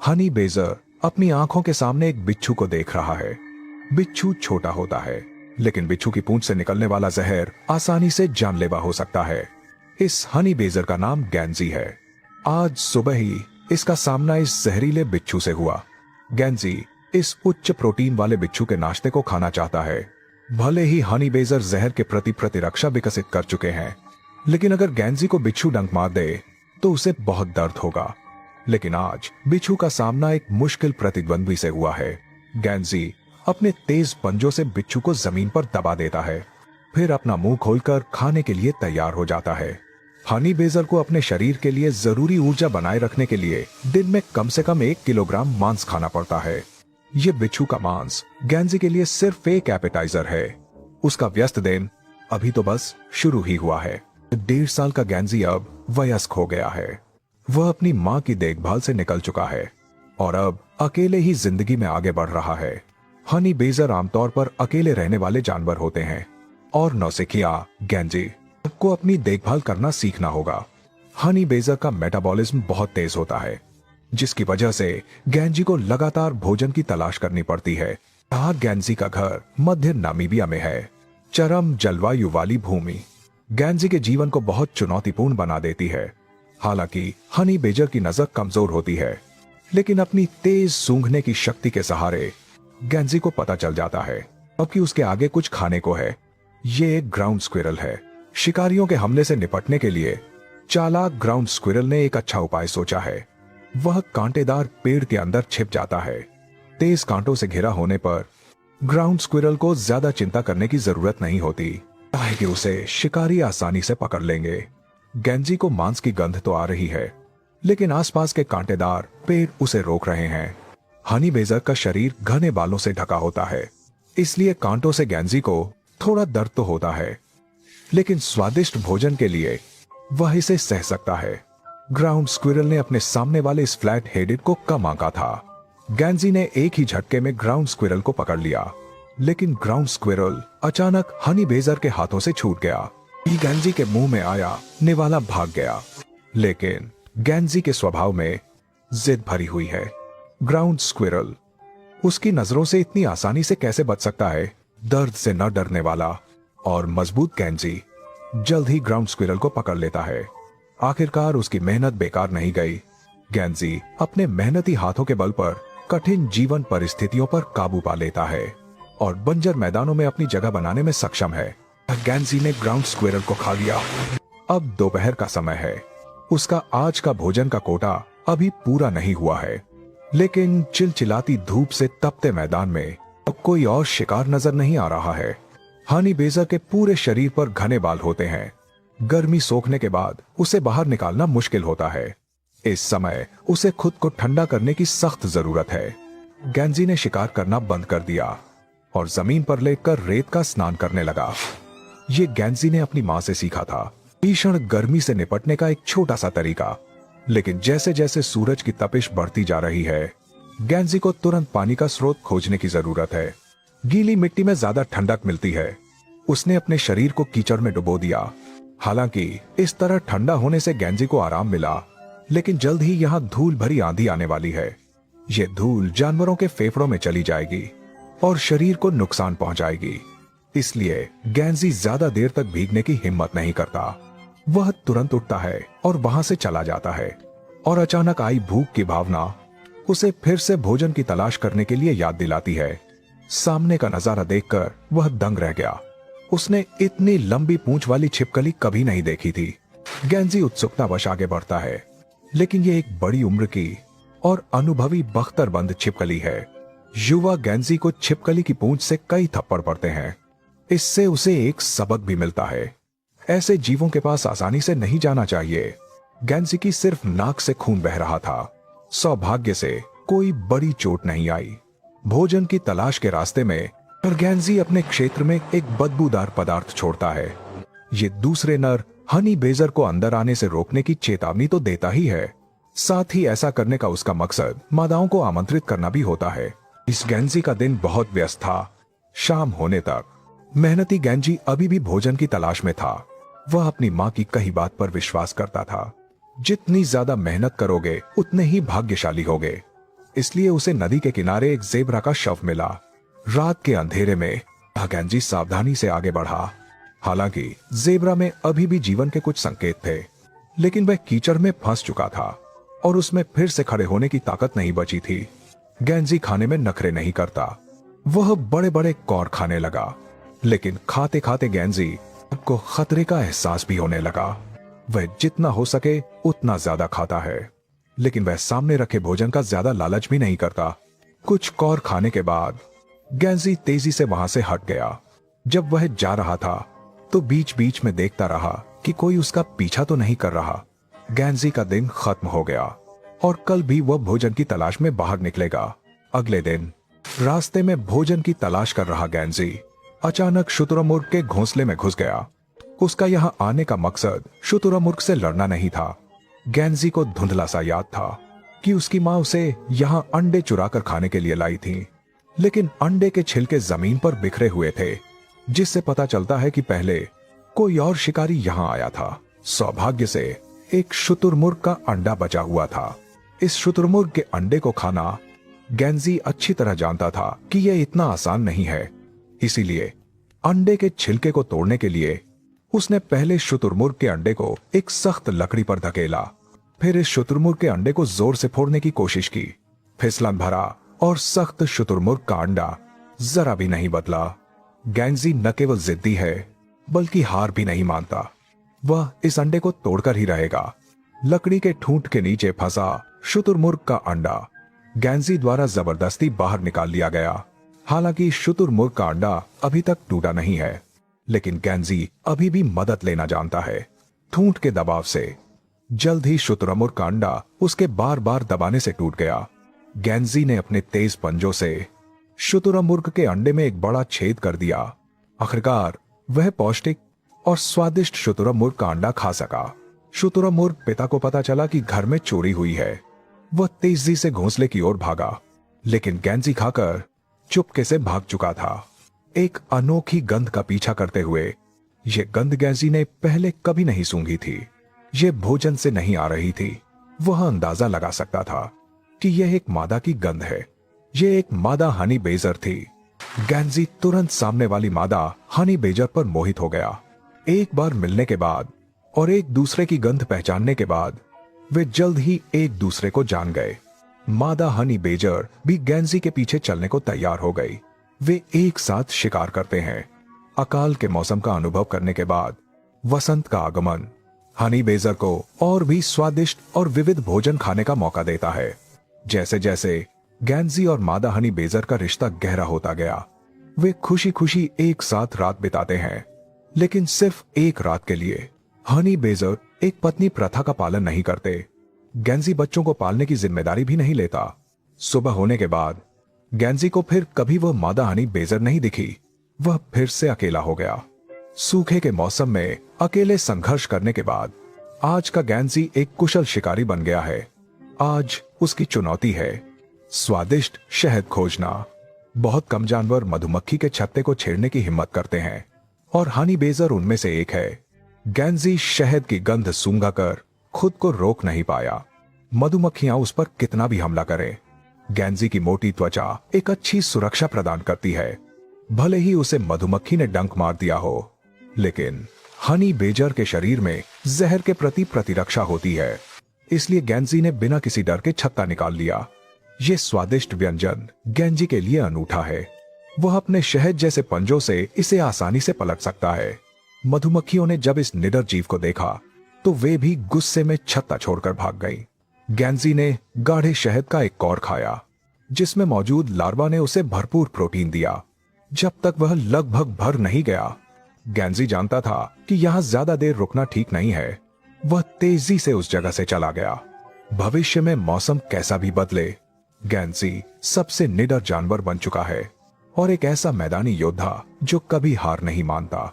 Honey badger अपनी आंखों के सामने एक बिच्छू को देख रहा है। बिच्छू छोटा होता है, लेकिन बिच्छू की पूंछ से निकलने वाला जहर आसानी से जानलेवा हो सकता है। इस हनी बेजर का नाम गैंजी है। आज सुबह ही इसका सामना इस जहरीले बिच्छू से हुआ। गैंजी इस उच्च प्रोटीन वाले बिच्छू के नाश्ते को खाना चाहता है। भले ही हनी बेजर जहर के प्रति प्रतिरक्षा विकसित कर चुके हैं, लेकिन अगर गैंजी को बिच्छू डंक मार दे तो उसे बहुत दर्द होगा। लेकिन आज बिच्छू का सामना एक मुश्किल प्रतिद्वंद्वी से हुआ है। गैंजी अपने तेज पंजों से बिच्छू को जमीन पर दबा देता है, फिर अपना मुंह खोलकर खाने के लिए तैयार हो जाता है। हनी बेजर को अपने शरीर के लिए जरूरी ऊर्जा बनाए रखने के लिए दिन में कम से कम 1 किलोग्राम मांस खाना पड़ता है। ये बिच्छू का मांस गैंजी के लिए सिर्फ एक एपेटाइजर है। उसका व्यस्त दिन अभी तो बस शुरू ही हुआ है। 1.5 साल का गैंजी अब वयस्क हो गया है। वह अपनी मां की देखभाल से निकल चुका है और अब अकेले ही जिंदगी में आगे बढ़ रहा है। हनी बेजर आमतौर पर अकेले रहने वाले जानवर होते हैं और नौसिखिया गैंजी को अपनी देखभाल करना सीखना होगा। हनी बेजर का मेटाबॉलिज्म बहुत तेज होता है, जिसकी वजह से गैंजी को लगातार भोजन की तलाश करनी पड़ती है। गैंजी का घर मध्य नामीबिया में है। चरम जलवायु वाली भूमि गैंजी के जीवन को बहुत चुनौतीपूर्ण बना देती है। हालांकि हनी बेजर की नजर कमजोर होती है, लेकिन अपनी तेज सूंघने की शक्ति के सहारे गैंजी को पता चल जाता है अब कि उसके आगे कुछ खाने को है। ये एक ग्राउंड स्क्विरल है। शिकारियों के हमले से निपटने के लिए चालाक ग्राउंड स्क्विरल ने एक अच्छा उपाय सोचा है। वह कांटेदार पेड़ के अंदर छिप जाता है। तेज कांटों से घिरा होने पर ग्राउंड स्क्विरल को ज्यादा चिंता करने की जरूरत नहीं होती, कि उसे शिकारी आसानी से पकड़ लेंगे। गैंजी को मांस की गंध तो आ रही है, लेकिन आसपास के कांटेदार पेड़ उसे रोक रहे हैं। हनी बेजर का शरीर घने बालों से ढका होता है, इसलिए कांटों से गैंजी को थोड़ा दर्द तो होता है, लेकिन स्वादिष्ट भोजन के लिए वह इसे सह सकता है। ग्राउंड स्क्विरल ने अपने सामने वाले इस फ्लैट हेडेड को कम आंका था। गैंजी ने एक ही झटके में ग्राउंड स्क्विरल को पकड़ लिया, लेकिन ग्राउंड स्क्विरल अचानक हनी बेजर के हाथों से छूट गया। गैंजी के मुंह में आया, निवाला भाग गया, लेकिन गैंजी के स्वभाव में जिद भरी हुई है। ग्राउंड स्क्विरल उसकी नजरों से इतनी आसानी से कैसे बच सकता है? दर्द से न डरने वाला और मजबूत गैंजी जल्द ही ग्राउंड स्क्विरल को पकड़ लेता है। आखिरकार उसकी मेहनत बेकार नहीं गई। गैंजी अपने मेहनती हाथों के बल पर कठिन जीवन परिस्थितियों पर काबू पा लेता है और बंजर मैदानों में अपनी जगह बनाने में सक्षम है। गैंजी ने ग्राउंड स्क्विरल को खा लिया। अब दोपहर का समय है। उसका आज का भोजन का कोटा अभी पूरा नहीं हुआ है, लेकिन चिलचिलाती धूप से तपते मैदान में अब कोई और शिकार नजर नहीं आ रहा है। हनी बेजर के पूरे शरीर पर घने बाल होते हैं। गर्मी सोखने के बाद उसे बाहर निकालना मुश्किल होता है। इस समय उसे खुद को ठंडा करने की सख्त जरूरत है। गैंजी ने शिकार करना बंद कर दिया और जमीन पर लेकर रेत का स्नान करने लगा। ये गैंजी ने अपनी मां से सीखा था, भीषण गर्मी से निपटने का एक छोटा सा तरीका। लेकिन जैसे जैसे सूरज की तपिश बढ़ती जा रही है, गैंजी को तुरंत पानी का स्रोत खोजने की जरूरत है। गीली मिट्टी में ज्यादा ठंडक मिलती है। उसने अपने शरीर को कीचड़ में डुबो दिया। हालांकि इस तरह ठंडा होने से गैंजी को आराम मिला, लेकिन जल्द ही यहाँ धूल भरी आंधी आने वाली है। ये धूल जानवरों के फेफड़ों में चली जाएगी और शरीर को नुकसान पहुंचाएगी। इसलिए गैंजी ज्यादा देर तक भीगने की हिम्मत नहीं करता। वह तुरंत उठता है और वहां से चला जाता है, और अचानक आई भूख की भावना उसे फिर से भोजन की तलाश करने के लिए याद दिलाती है। सामने का नजारा देखकर वह दंग रह गया। उसने इतनी लंबी पूंछ वाली छिपकली कभी नहीं देखी थी। गैंजी उत्सुकतावश आगे बढ़ता है, लेकिन यह एक बड़ी उम्र की और अनुभवी बख्तरबंद छिपकली है। युवा गैंजी को छिपकली की पूंछ से कई थप्पड़ पड़ते हैं। इससे उसे एक सबक भी मिलता है। ऐसे जीवों के पास आसानी से नहीं जाना चाहिए। गैंजी की सिर्फ नाक से खून बह रहा था। सौभाग्य से कोई बड़ी चोट नहीं आई। भोजन की तलाश के रास्ते में गैंजी अपने क्षेत्र में एक बदबूदार पदार्थ छोड़ता है। ये दूसरे नर हनी बेजर को अंदर आने से रोकने की चेतावनी तो देता ही है, साथ ही ऐसा करने का उसका मकसद मादाओं को आमंत्रित करना भी होता है। इस गैंजी का दिन बहुत व्यस्त था। शाम होने तक मेहनती गैंजी अभी भी भोजन की तलाश में था। वह अपनी मां की कही बात पर विश्वास करता था, जितनी ज्यादा मेहनत करोगे उतने ही भाग्यशाली होगे। इसलिए उसे नदी के किनारे एक ज़ेब्रा का शव मिला। रात के अंधेरे में गेंजी सावधानी से आगे बढ़ा। हालांकि ज़ेब्रा में अभी भी जीवन के कुछ संकेत थे, लेकिन वह कीचड़ में फंस चुका था और उसमें फिर से खड़े होने की ताकत नहीं बची थी। गेंजी खाने में नखरे नहीं करता। वह बड़े बड़े कौर खाने लगा, लेकिन खाते खाते गेंजी को खतरे का एहसास भी होने लगा। वह जितना हो सके उतना ज्यादा खाता है, लेकिन वह सामने रखे भोजन का ज्यादा लालच भी नहीं करता। कुछ कौर खाने के बाद गेंजी तेजी से वहां से हट गया। जब वह जा रहा था तो बीच बीच में देखता रहा कि कोई उसका पीछा तो नहीं कर रहा। गेंजी का दिन खत्म हो गया और कल भी वह भोजन की तलाश में बाहर निकलेगा। अगले दिन रास्ते में भोजन की तलाश कर रहा गेंजी अचानक शुतुरमुर्ग के घोंसले में घुस गया। उसका यहाँ आने का मकसद शुतुरमुर्ग से लड़ना नहीं था। गेंजी को धुंधला सा याद था कि उसकी माँ उसे यहाँ अंडे चुरा कर खाने के लिए लाई थी, लेकिन अंडे के छिलके जमीन पर बिखरे हुए थे, जिससे पता चलता है कि पहले कोई और शिकारी यहाँ आया था। सौभाग्य से एक शुतुरमुर्ग का अंडा बचा हुआ था। इस शुतुरमुर्ग के अंडे को खाना गेंजी अच्छी तरह जानता था कि यह इतना आसान नहीं है। इसीलिए अंडे के छिलके को तोड़ने के लिए उसने पहले शुतुरमुर्ग के अंडे को एक सख्त लकड़ी पर धकेला। फिर इस शुतुरमुर्ग के अंडे को जोर से फोड़ने की कोशिश की। फिसलन भरा और सख्त शुतुरमुर्ग का अंडा जरा भी नहीं बदला। गेंजी न केवल जिद्दी है बल्कि हार भी नहीं मानता। वह इस अंडे को तोड़कर ही रहेगा। लकड़ी के ठूंठ के नीचे फंसा शुतुरमुर्ग का अंडा गेंजी द्वारा जबरदस्ती बाहर निकाल लिया गया। हालांकि शुतुरमुर्ग का अंडा अभी तक टूटा नहीं है, लेकिन गेंजी अभी भी मदद लेना जानता है। ठूंठ के दबाव से जल्द ही शुतुरमुर्ग का अंडा उसके बार बार दबाने से टूट गया। गेंजी ने अपने तेज पंजों से शुतुरमुर्ग के अंडे में एक बड़ा छेद कर दिया। आखिरकार वह पौष्टिक और स्वादिष्ट शुतुरमुर्ग का अंडा खा सका। शुतुरमुर्ग पिता को पता चला कि घर में चोरी हुई है। वह तेजी से घोंसले की ओर भागा, लेकिन गेंजी खाकर चुपके से भाग चुका था, एक अनोखी गंध का पीछा करते हुए। यह गंध गेंजी ने पहले कभी नहीं सूंघी थी। यह भोजन से नहीं आ रही थी। वह अंदाजा लगा सकता था कि यह एक मादा की गंध है। यह एक मादा हनी बेजर थी। गेंजी तुरंत सामने वाली मादा हनी बेजर पर मोहित हो गया। एक बार मिलने के बाद और एक दूसरे की गंध पहचानने के बाद वे जल्द ही एक दूसरे को जान गए। मादा हनी बेजर भी गेंजी के पीछे चलने को तैयार हो गई। वे एक साथ शिकार करते हैं। अकाल के मौसम का अनुभव करने के बाद वसंत का आगमन हनी बेजर को और भी स्वादिष्ट और विविध भोजन खाने का मौका देता है। जैसे जैसे गेंजी और मादा हनी बेजर का रिश्ता गहरा होता गया, वे खुशी खुशी एक साथ रात बिताते हैं, लेकिन सिर्फ एक रात के लिए। हनी बेजर एक पत्नी प्रथा का पालन नहीं करते। गेंजी बच्चों को पालने की जिम्मेदारी भी नहीं लेता। सुबह होने के बाद गेंजी को फिर कभी वह मादा हनी बेजर नहीं दिखी। वह फिर से अकेला हो गया। सूखे के मौसम में अकेले संघर्ष करने के बाद आज का गेंजी एक कुशल शिकारी बन गया है। आज उसकी चुनौती है स्वादिष्ट शहद खोजना। बहुत कम जानवर मधुमक्खी के छत्ते को छेड़ने की हिम्मत करते हैं और हनी बेजर उनमें से एक है। गेंजी शहद की गंध सूंघा कर खुद को रोक नहीं पाया। मधुमक्खियां उस पर कितना भी हमला करें, गेंजी की मोटी त्वचा एक अच्छी सुरक्षा प्रदान करती है। भले ही उसे मधुमक्खी ने डंक मार दिया हो, लेकिन हनी बेजर के शरीर में जहर के प्रति प्रतिरक्षा होती है। इसलिए गेंजी ने बिना किसी डर के छत्ता निकाल लिया। यह स्वादिष्ट व्यंजन गेंजी के लिए अनूठा है। वह अपने शहद जैसे पंजों से इसे आसानी से पलट सकता है। मधुमक्खियों ने जब इस निडर जीव को देखा तो वे भी गुस्से में छत्ता छोड़कर भाग गईं। गेंजी ने गाढ़े शहद का एक कौर खाया, जिसमें मौजूद लार्वा ने उसे भरपूर प्रोटीन दिया। जब तक वह लगभग भर नहीं गया, गेंजी जानता था कि यहां ज्यादा देर रुकना ठीक नहीं है। वह तेजी से उस जगह से चला गया। भविष्य में मौसम कैसा भी बदले, गेंजी सबसे निडर जानवर बन चुका है और एक ऐसा मैदानी योद्धा जो कभी हार नहीं मानता।